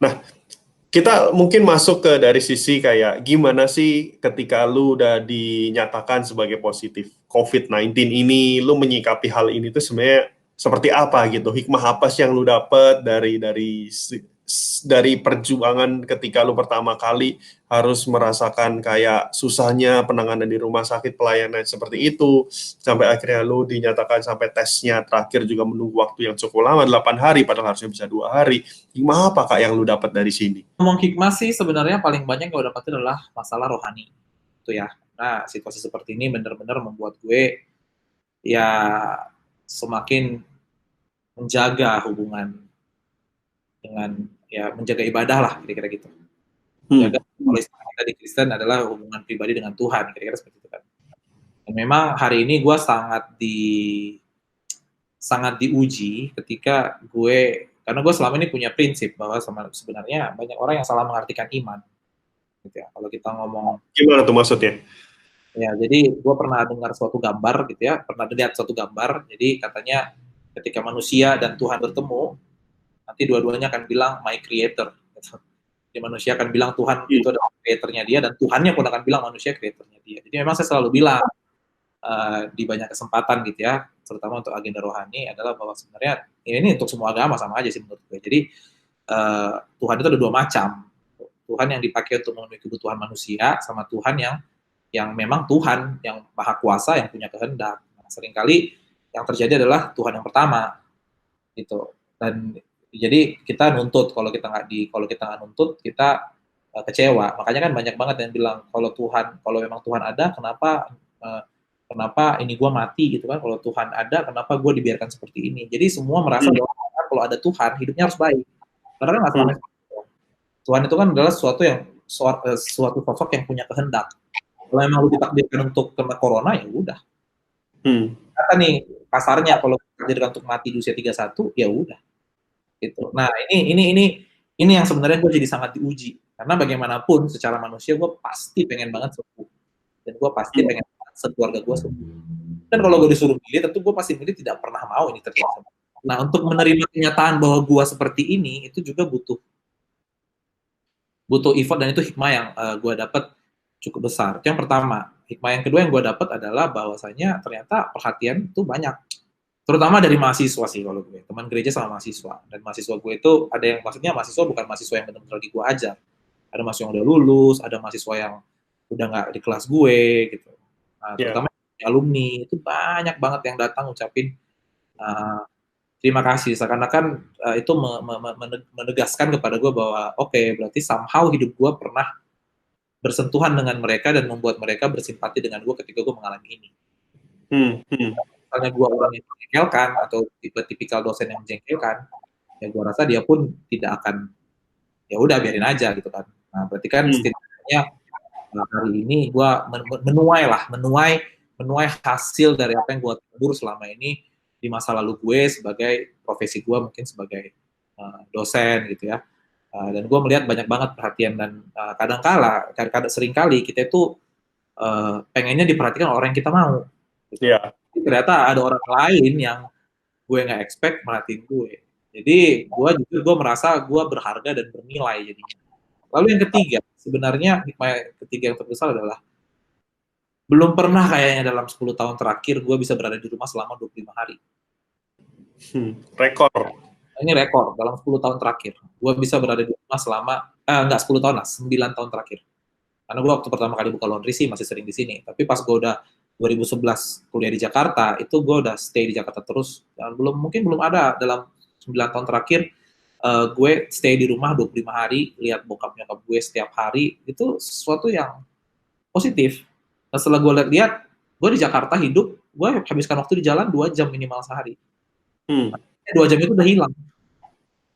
Nah, kita mungkin masuk ke dari sisi kayak gimana sih ketika lu udah dinyatakan sebagai positif COVID-19 ini, lu menyikapi hal ini tuh sebenarnya seperti apa gitu? Hikmah apa sih yang lu dapet dari perjuangan ketika lu pertama kali harus merasakan kayak susahnya penanganan di rumah sakit, pelayanan seperti itu, sampai akhirnya lu dinyatakan sampai tesnya terakhir juga menunggu waktu yang cukup lama, 8 hari, padahal harusnya bisa 2 hari. Hikmah apa Kak yang lu dapat dari sini? Ngomong hikmah sih sebenarnya paling banyak yang gue dapetin adalah masalah rohani. Itu ya. Nah, situasi seperti ini benar-benar membuat gue ya semakin menjaga hubungan dengan ya menjaga ibadah lah kira-kira gitu. Menjaga kalau istilah kita di Kristen adalah hubungan pribadi dengan Tuhan kira-kira seperti itu kan. Dan memang hari ini gue sangat diuji ketika karena gue selama ini punya prinsip bahwa sebenarnya banyak orang yang salah mengartikan iman gitu ya. Kalau kita ngomong Gimana tuh maksudnya? ya, jadi gue pernah dengar suatu gambar gitu ya, pernah lihat suatu gambar. Jadi katanya ketika manusia dan Tuhan bertemu, nanti dua-duanya akan bilang my creator. Gitu. Jadi manusia akan bilang Tuhan itu adalah creatornya dia, dan Tuhannya pun akan bilang manusia creatornya dia. Jadi memang saya selalu bilang di banyak kesempatan gitu ya, terutama untuk agenda rohani adalah bahwa sebenarnya ini untuk semua agama sama aja sih menurut gue. Jadi Tuhan itu ada dua macam. Tuhan yang dipakai untuk memenuhi kebutuhan manusia, sama Tuhan yang memang Tuhan yang maha kuasa yang punya kehendak. Nah, seringkali yang terjadi adalah Tuhan yang pertama gitu. Dan jadi kita nuntut, kalau kita nggak nuntut kita kecewa. Makanya kan banyak banget yang bilang kalau memang Tuhan ada, kenapa ini gue mati gitu kan? Kalau Tuhan ada, kenapa gue dibiarkan seperti ini? Jadi semua merasa bahwa kalau ada Tuhan hidupnya harus baik. Karena kan nggak selamanya Tuhan itu kan adalah suatu sosok yang punya kehendak. Kalau memang lu ditakdirkan untuk kena corona, ya udah. Kata nih kasarnya kalau ditakdirkan untuk mati di usia 31, ya udah. Gitu. Nah, ini yang sebenarnya gue jadi sangat diuji. Karena bagaimanapun secara manusia gue pasti pengen banget sembuh. Dan gue pasti pengen banget sekeluarga gue sembuh. Dan kalau gue disuruh milih, tentu gue pasti milih tidak pernah mau ini terjadi. Nah, untuk menerima kenyataan bahwa gue seperti ini, itu juga butuh effort, dan itu hikmah yang gue dapat cukup besar. Itu yang pertama. Hikmah yang kedua yang gue dapat adalah bahwasanya ternyata perhatian itu banyak. Terutama dari mahasiswa sih kalau gue. Teman gereja sama mahasiswa. Dan mahasiswa gue itu ada yang maksudnya mahasiswa bukan mahasiswa yang benar-benar lagi gue ajar. Ada mahasiswa yang udah lulus, ada mahasiswa yang udah nggak di kelas gue gitu. Nah, terutama alumni itu banyak banget yang datang ngucapin terima kasih, seakan-akan itu menegaskan kepada gue bahwa oke, berarti somehow hidup gue pernah bersentuhan dengan mereka dan membuat mereka bersimpati dengan gue ketika gue mengalami ini. Misalnya gue orang yang menjengkelkan atau tipikal dosen yang menjengkelkan, ya gue rasa dia pun tidak akan, ya udah biarin aja gitu kan. Nah, berarti kan setidaknya hari ini gue menuai hasil dari apa yang gue tabur selama ini di masa lalu gue sebagai profesi gue mungkin sebagai dosen gitu ya. Dan gue melihat banyak banget perhatian, dan seringkali kita itu pengennya diperhatikan orang yang kita mau. Gitu. Ternyata ada orang lain yang gue nggak expect merhatiin gue. Jadi gue merasa gue berharga dan bernilai jadinya. Lalu yang ketiga, sebenarnya hikmah ketiga yang terbesar adalah belum pernah kayaknya dalam 10 tahun terakhir gue bisa berada di rumah selama 25 hari. Rekor. Ini rekor dalam 10 tahun terakhir. Gue bisa berada di rumah selama, enggak 10 tahun lah, 9 tahun terakhir. Karena gue waktu pertama kali buka laundry sih masih sering di sini. Tapi pas gue udah 2011 kuliah di Jakarta, itu gue udah stay di Jakarta terus. Dan mungkin belum ada dalam 9 tahun terakhir, gue stay di rumah 25 hari, lihat bokap nyokap gue setiap hari, itu sesuatu yang positif. Nah, setelah gue lihat, gue di Jakarta hidup, gue habiskan waktu di jalan 2 jam minimal sehari. 2 jam itu udah hilang.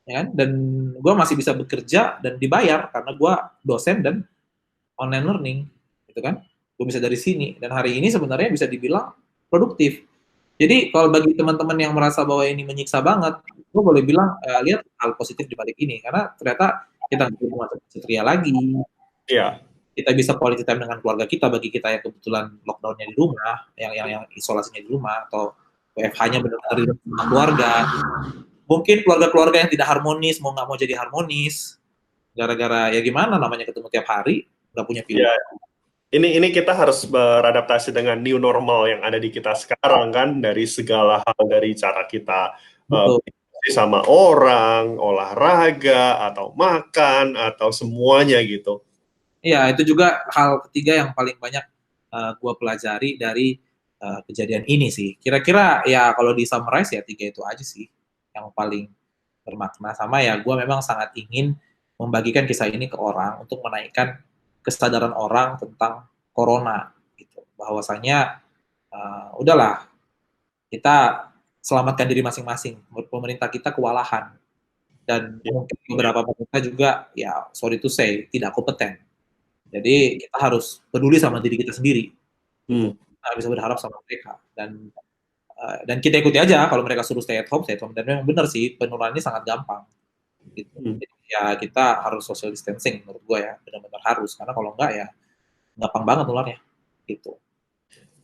Ya kan? Dan gue masih bisa bekerja dan dibayar karena gue dosen dan online learning, gitu kan? Gue bisa dari sini, dan hari ini sebenarnya bisa dibilang produktif. Jadi kalau bagi teman-teman yang merasa bahwa ini menyiksa banget, gue boleh bilang lihat hal positif di balik ini, karena ternyata kita nggak perlu masuk setria lagi. Kita bisa quality time dengan keluarga kita, bagi kita yang kebetulan lockdown-nya di rumah, yang isolasinya di rumah, atau WFH-nya benar-benar di rumah keluarga. Mungkin keluarga-keluarga yang tidak harmonis, mau nggak mau jadi harmonis. gara-gara ya gimana namanya ketemu tiap hari, nggak punya Ya, pilihan. ini kita harus beradaptasi dengan new normal yang ada di kita sekarang kan, dari segala hal, dari cara kita Betul. berinteraksi sama orang, olahraga, atau makan, atau semuanya gitu. Iya, itu juga hal ketiga yang paling banyak gue pelajari dari kejadian ini sih. Kira-kira ya kalau di summarize ya 3 itu aja sih yang paling bermakna. Sama ya gue memang sangat ingin membagikan kisah ini ke orang untuk menaikkan kesadaran orang tentang corona gitu. Bahwasanya udahlah, kita selamatkan diri masing-masing. Pemerintah kita kewalahan dan Ya. mungkin beberapa pemerintah juga ya sorry to say tidak kompeten. Jadi kita harus peduli sama diri kita sendiri, gitu. Kita bisa berharap sama mereka dan kita ikuti aja kalau mereka suruh stay at home. Dan memang benar sih penularannya sangat gampang, gitu. Jadi, ya kita harus social distancing menurut gue ya, benar-benar harus karena kalau enggak ya gampang banget nularnya, gitu.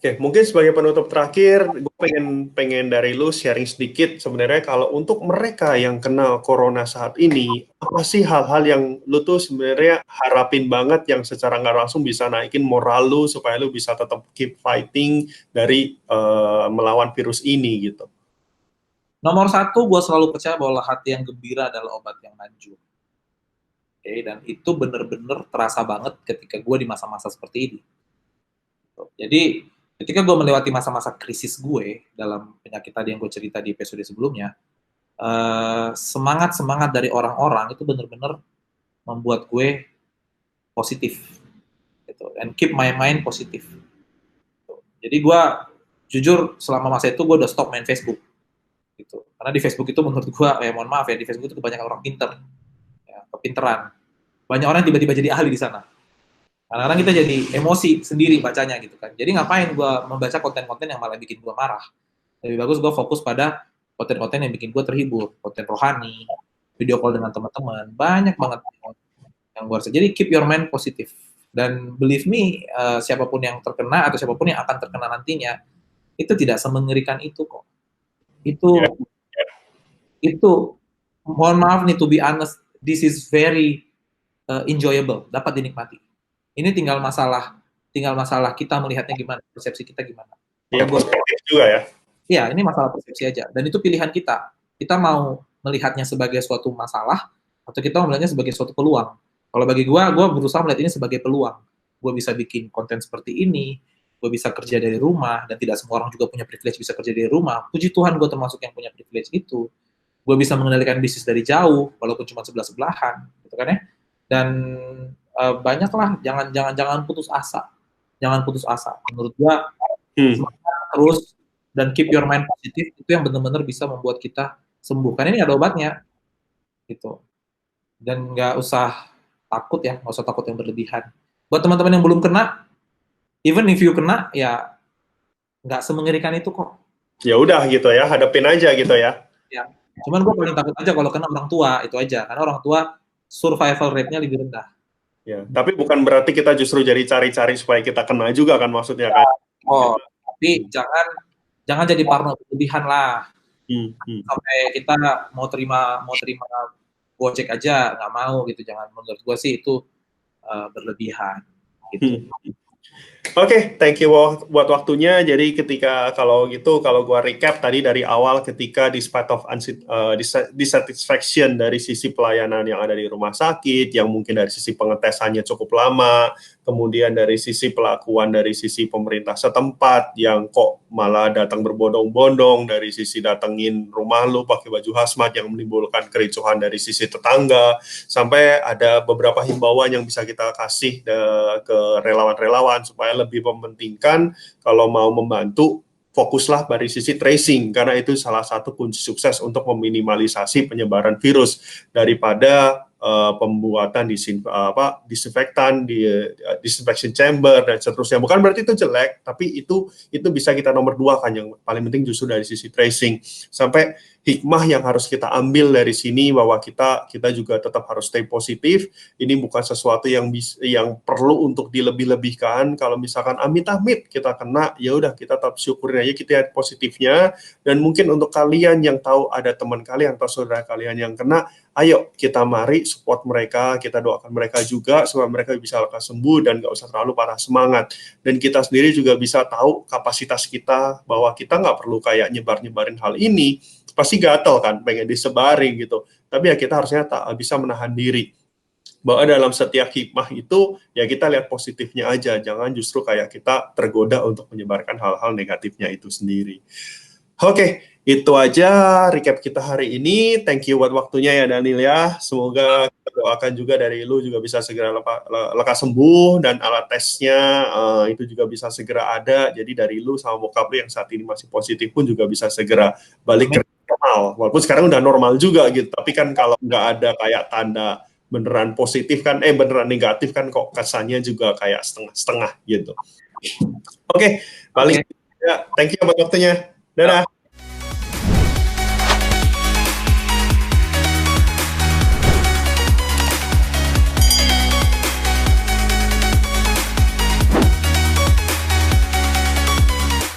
Oke, mungkin sebagai penutup terakhir, gue pengen dari lu sharing sedikit sebenarnya kalau untuk mereka yang kena corona saat ini, apa sih hal-hal yang lu tuh sebenarnya harapin banget yang secara nggak langsung bisa naikin moral lu supaya lu bisa tetap keep fighting dari melawan virus ini gitu. Nomor satu, gue selalu percaya bahwa hati yang gembira adalah obat yang manjur. Oke, dan itu benar-benar terasa banget ketika gue di masa-masa seperti ini. Jadi ketika gue melewati masa-masa krisis gue dalam penyakit tadi yang gue cerita di episode sebelumnya, semangat dari orang-orang itu benar-benar membuat gue positif, gitu. And keep my mind positif. Jadi gue jujur selama masa itu gue udah stop main Facebook, gitu. Karena di Facebook itu menurut gue, mohon maaf ya, di Facebook itu kebanyakan orang pinter, ya, kepinteran. Banyak orang yang tiba-tiba jadi ahli di sana. Kadang-kadang kita jadi emosi sendiri bacanya gitu kan. Jadi ngapain gue membaca konten-konten yang malah bikin gue marah. Lebih bagus gue fokus pada konten-konten yang bikin gue terhibur. Konten rohani, video call dengan teman-teman. Banyak banget yang gue harus. Jadi keep your mind positif. Dan believe me, siapapun yang terkena atau siapapun yang akan terkena nantinya, itu tidak semengerikan itu kok. Itu mohon maaf nih, to be honest, this is very enjoyable, dapat dinikmati. Ini tinggal masalah kita melihatnya gimana, persepsi kita gimana. Iya, perspektif juga ya. Iya, ini masalah persepsi aja. Dan itu pilihan kita. Kita mau melihatnya sebagai suatu masalah, atau kita mau melihatnya sebagai suatu peluang. Kalau bagi gue berusaha melihat ini sebagai peluang. Gue bisa bikin konten seperti ini, gue bisa kerja dari rumah, dan tidak semua orang juga punya privilege bisa kerja dari rumah. Puji Tuhan gue termasuk yang punya privilege itu. Gue bisa mengendalikan bisnis dari jauh, walaupun cuma sebelah-sebelahan, gitu kan ya. Dan banyaklah, jangan putus asa. Jangan putus asa. Menurut gue, semangat terus dan keep your mind positif, itu yang benar-benar bisa membuat kita sembuh. Karena ini ada obatnya, gitu. Dan nggak usah takut ya, nggak usah takut yang berlebihan. Buat teman-teman yang belum kena, even if you kena, ya nggak semengerikan itu kok. Ya udah gitu ya, hadapin aja gitu ya. Ya, cuman gue paling takut aja kalau kena orang tua, itu aja. Karena orang tua survival rate-nya lebih rendah. Ya, tapi bukan berarti kita justru jadi cari-cari supaya kita kena juga kan maksudnya kan. Oh, tapi jangan jadi parno berlebihan lah. Sampai kita mau terima Gojek aja nggak mau gitu. Jangan, menurut gue sih itu berlebihan gitu. Oke, thank you buat waktunya. Jadi kalau gua recap tadi dari awal, ketika despite of dissatisfaction dari sisi pelayanan yang ada di rumah sakit, yang mungkin dari sisi pengetesannya cukup lama, kemudian dari sisi pelakuan dari sisi pemerintah setempat yang kok malah datang berbondong-bondong, dari sisi datengin rumah lu pakai baju hazmat yang menimbulkan kericuhan dari sisi tetangga, sampai ada beberapa himbauan yang bisa kita kasih ke relawan-relawan supaya lebih mementingkan kalau mau membantu, fokuslah dari sisi tracing, karena itu salah satu kunci sukses untuk meminimalisasi penyebaran virus daripada pembuatan disinfektan, disinfection chamber dan seterusnya. Bukan berarti itu jelek, tapi itu bisa kita nomor 2 kan, yang paling penting justru dari sisi tracing. Sampai hikmah yang harus kita ambil dari sini, bahwa kita juga tetap harus stay positif. Ini bukan sesuatu yang perlu untuk dilebih-lebihkan. Kalau misalkan amit-amit kita kena, ya udah kita tetap syukurin aja, kita lihat positifnya. Dan mungkin untuk kalian yang tahu ada teman kalian atau saudara kalian yang kena, ayo kita mari support mereka, kita doakan mereka juga supaya mereka bisa lekas sembuh dan nggak usah terlalu patah semangat. Dan kita sendiri juga bisa tahu kapasitas kita, bahwa kita nggak perlu kayak nyebar-nyebarin hal ini. Pasti gatel kan, pengen disebarin gitu. Tapi ya kita harusnya bisa menahan diri. Bahwa dalam setiap hikmah itu, ya kita lihat positifnya aja. Jangan justru kayak kita tergoda untuk menyebarkan hal-hal negatifnya itu sendiri. Oke, itu aja recap kita hari ini. Thank you buat waktunya ya Daniel ya. Semoga kita doakan juga dari lu juga bisa segera lekas sembuh, dan alat tesnya itu juga bisa segera ada. Jadi dari lu sama bokap lu yang saat ini masih positif pun juga bisa segera balik ke normal. Walaupun sekarang udah normal juga gitu. Tapi kan kalau nggak ada kayak tanda beneran positif kan, beneran negatif kan, kok kesannya juga kayak setengah-setengah gitu. Oke, balik. Ya, thank you buat waktunya. Dadah.